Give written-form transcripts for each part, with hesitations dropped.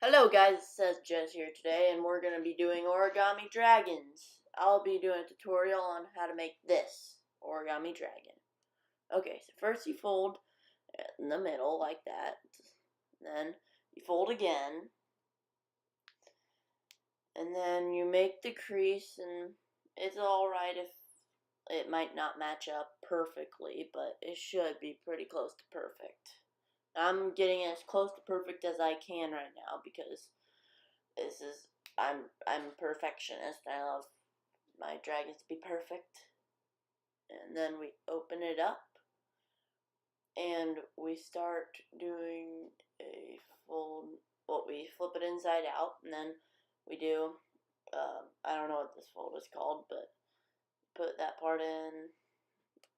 Hello guys, it says Jess here today, and we're going to be doing origami dragons. I'll be doing a tutorial on how to make this origami dragon. Okay, so first you fold in the middle like that, then you fold again, and then you make the crease, and it's alright if it might not match up perfectly, but it should be pretty close to perfect. I'm getting as close to perfect as I can right now because this is I'm a perfectionist. I love my dragons to be perfect. And then we open it up and we start doing a fold. Well, we flip it inside out, and then we do I don't know what this fold is called, but put that part in,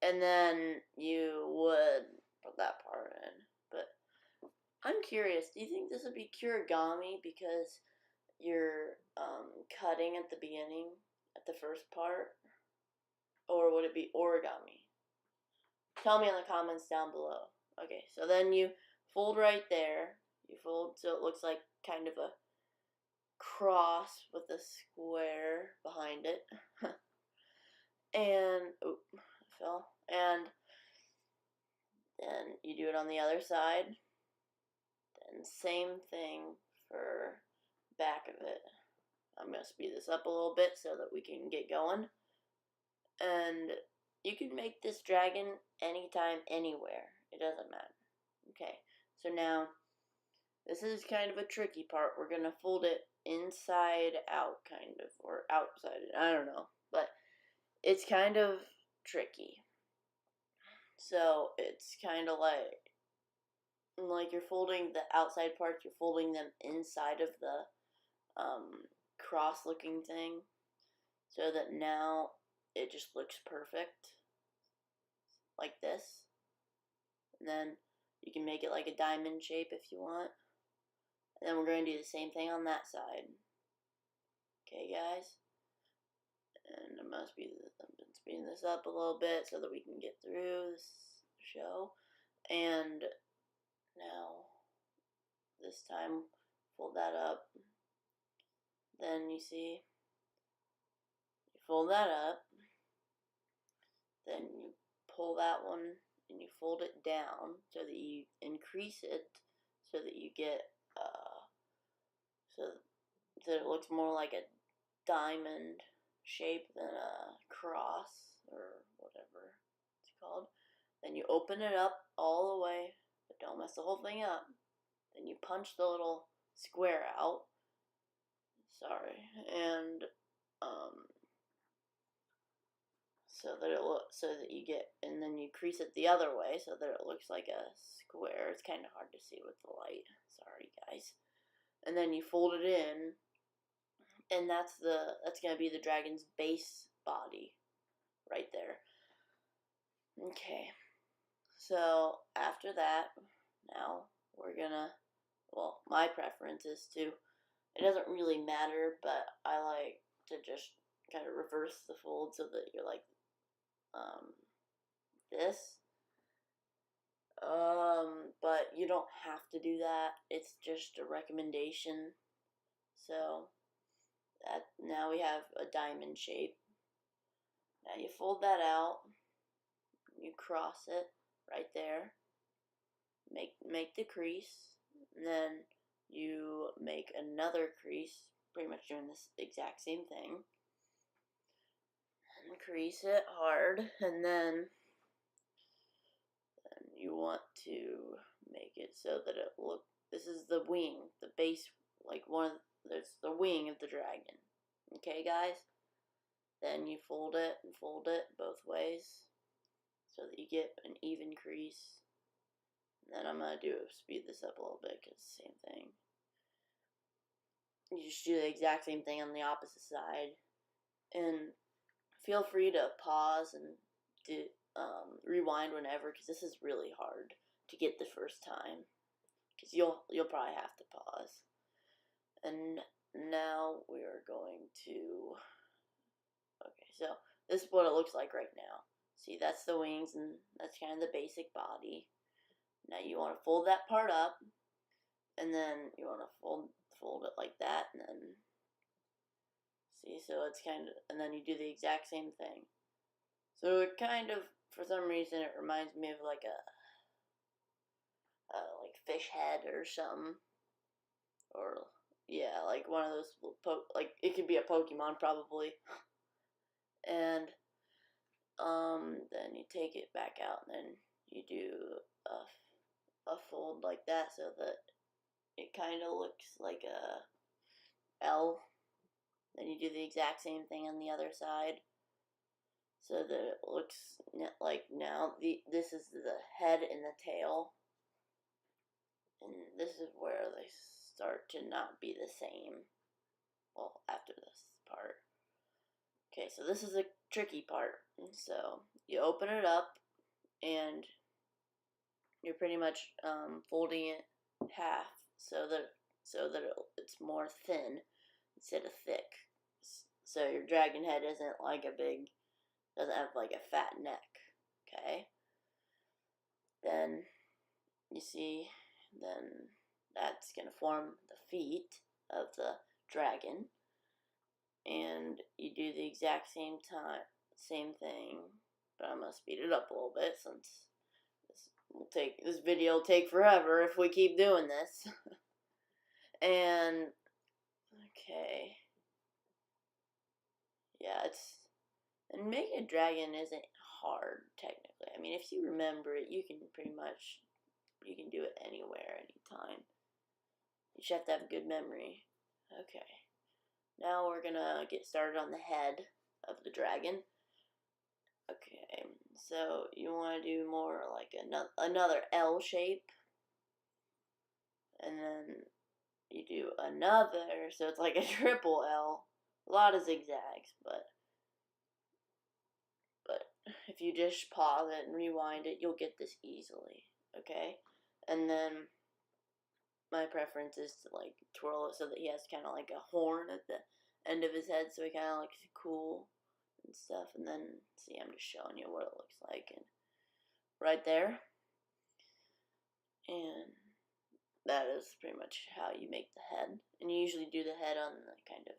and then you would put that part in. But I'm curious, do you think this would be Kurigami because you're cutting at the beginning, at the first part, or would it be origami? Tell me in the comments down below. Okay, so then you fold right there. You fold so it looks like kind of a cross with a square behind it. And, oop, I fell. And then you do it on the other side. Then same thing for back of it. I'm going to speed this up a little bit so that we can get going. And you can make this dragon anytime, anywhere. It doesn't matter. Okay, so now this is kind of a tricky part. We're going to fold it inside out, kind of, or outside. I don't know, but it's kind of tricky. So it's kind of like you're folding the outside parts, you're folding them inside of the cross-looking thing, so that now it just looks perfect, like this. And then you can make it like a diamond shape if you want. And then we're going to do the same thing on that side. Okay, guys? And I'm going to speeding this up a little bit so that we can get through this show. And now, this time, fold that up. Then you see, you fold that up. Then you pull that one and you fold it down so that you increase it so that you get so that it looks more like a diamond shape than a cross or whatever it's called. Then you open it up all the way, but don't mess the whole thing up. Then you punch the little square out. Sorry, and so that you get, and then you crease it the other way so that it looks like a square. It's kind of hard to see with the light. Sorry, guys. And then you fold it in, and that's gonna be the dragon's base body, right there. Okay. So after that, now we're gonna. Well, my preference is to. It doesn't really matter, but I like to just kind of reverse the fold so that you're like this. But you don't have to do that. It's just a recommendation. So that now we have a diamond shape. Now you fold that out. You cross it right there. Make the crease. And then you make another crease, pretty much doing this exact same thing. And crease it hard, and then you want to make it so that it look. This is the wing, the base, like there's the wing of the dragon. Okay, guys. Then you fold it and fold it both ways, so that you get an even crease. And then I'm gonna speed this up a little bit because it's the same thing. You just do the exact same thing on the opposite side, and feel free to pause and do rewind whenever, because this is really hard to get the first time, because you'll probably have to pause. And now we are going to. Okay, so this is what it looks like right now. See, that's the wings, and that's kind of the basic body. Now you want to fold that part up, and then you want to fold it like that, and then see, so it's kind of, and then you do the exact same thing. So it kind of, for some reason, it reminds me of like a like fish head or something, or yeah, like one of those like it could be a Pokemon probably. And then you take it back out, and then you do a fold like that, so that it kind of looks like a L. Then you do the exact same thing on the other side, so that it looks like now this is the head and the tail, and this is where they start to not be the same. Well, after this part. Okay, so this is a tricky part. So you open it up, and you're pretty much folding it half so that it's more thin instead of thick. So your dragon head isn't like doesn't have like a fat neck. Okay. Then you see, then that's gonna form the feet of the dragon, and you do the exact same thing, but I'm gonna speed it up a little bit since this video will take forever if we keep doing this. And okay, yeah, and making a dragon isn't hard technically. I mean, if you remember it, you can do it anywhere, anytime. You just have to have good memory. Okay, now we're gonna get started on the head of the dragon. Okay, so you want to do more like another L shape, and then you do another, so it's like a triple L. A lot of zigzags, but if you just pause it and rewind it, you'll get this easily. Okay, and then my preference is to like twirl it so that he has kind of like a horn at the end of his head, so he kind of looks cool and stuff. And then see, I'm just showing you what it looks like, and right there, and that is pretty much how you make the head. And you usually do the head on the kind of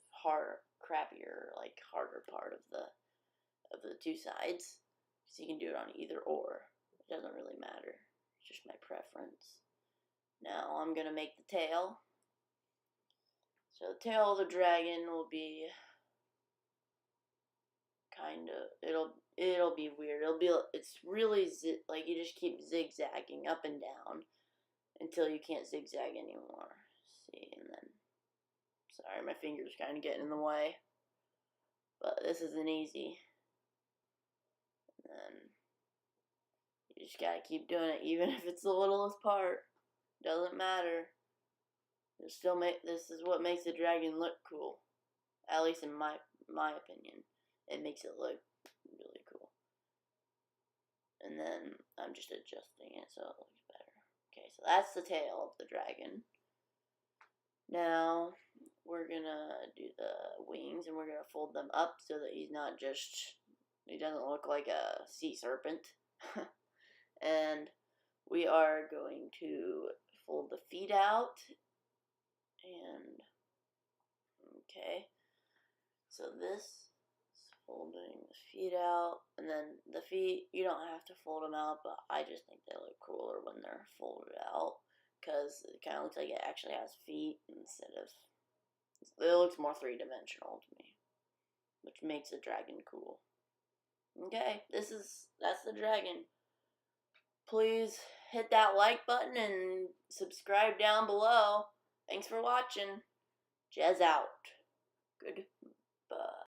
crappier, like harder part of the two sides, so you can do it on either or. It doesn't really matter. It's just my preference. Now I'm gonna make the tail. So the tail of the dragon will be kind of, it'll be weird. It's really like you just keep zigzagging up and down until you can't zigzag anymore. See, and then, sorry, my finger's kind of getting in the way, but this isn't easy. And then you just gotta keep doing it, even if it's the littlest part. Doesn't matter. This is what makes the dragon look cool. At least in my opinion, it makes it look really cool. And then I'm just adjusting it so it looks better. Okay, so that's the tail of the dragon. Now we're gonna do the wings, and we're gonna fold them up so that he doesn't look like a sea serpent. And we are going to fold the feet out, and okay, so this is folding the feet out, and then the feet, you don't have to fold them out, but I just think they look cooler when they're folded out, because it kind of looks like it actually has feet instead of, it looks more three-dimensional to me, which makes a dragon cool. Okay, that's the dragon. Please hit that like button and subscribe down below. Thanks for watching. Jazz out. Goodbye.